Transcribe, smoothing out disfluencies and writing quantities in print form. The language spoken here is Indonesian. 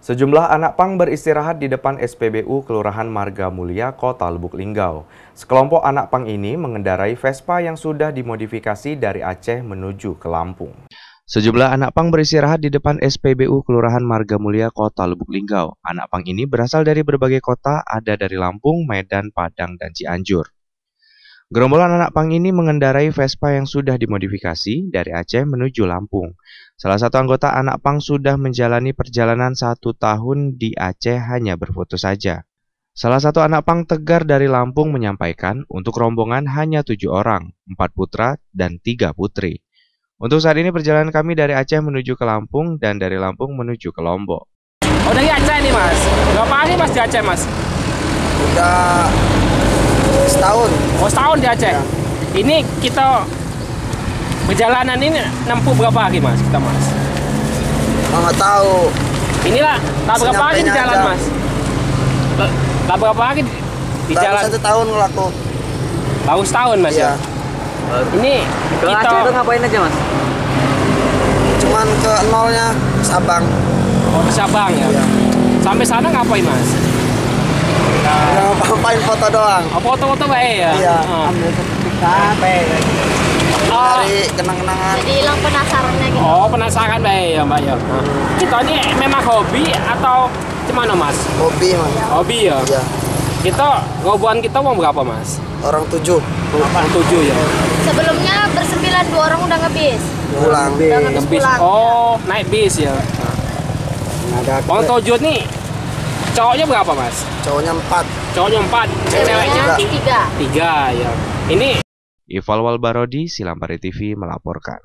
Sejumlah anak pang beristirahat di depan SPBU Kelurahan Marga Mulia, Kota Lubuk Linggau. Sekelompok anak pang ini mengendarai Vespa yang sudah dimodifikasi dari Aceh menuju ke Lampung. Sejumlah anak pang beristirahat di depan SPBU Kelurahan Marga Mulia, Kota Lubuk Linggau. Anak pang ini berasal dari berbagai kota, ada dari Lampung, Medan, Padang, dan Cianjur. Gerombolan anak pang ini mengendarai Vespa yang sudah dimodifikasi dari Aceh menuju Lampung. Salah satu anggota anak pang sudah menjalani perjalanan 1 tahun di Aceh hanya berfoto saja. Salah satu anak pang Tegar dari Lampung menyampaikan untuk rombongan hanya 7 orang, 4 putra dan 3 putri. Untuk saat ini perjalanan kami dari Aceh menuju ke Lampung dan dari Lampung menuju ke Lombok. Oh, dari Aceh nih mas? Berapa hari mas di Aceh mas? Udah setahun. Oh, setahun di Aceh? Ya. Ini kita perjalanan ini nempuh berapa hari mas kita mas? Nggak tahu. Inilah tak berapa hari di jalan aja. mas? Tak berapa hari di Baru jalan? 1 tahun ngelaku. Baru setahun mas Iya. ya? Ini Ke kita Aceh itu ngapain aja mas? Cuman ke nolnya Sabang. oh, di Sabang ya? Iya. Sampai sana ngapain mas? Nggak ngapain foto doang. Oh, foto-foto baik ya? Iya. Ah. Ambil sertifikat. Oh, Dari kenang-kenangan. Jadi hilang penasarannya gitu. oh, penasaran baik ya mbak ya? Nah, kita ini memang hobi atau gimana mas? Hobi mas. Hobi ya? Iya. Kita, rombongan kita mau berapa mas? Orang 7 7 ya? Sebelumnya bersembilan, 2 orang udah ngebis. pulang. Udah ngebis Bis, pulang. oh naik bis ya. Bang Tojo nih cowoknya berapa mas? Cowoknya 4. Cowoknya 4, ceweknya Ceweknya 3. 3 ya. Ini Ival Walbarodi, Silampari TV melaporkan.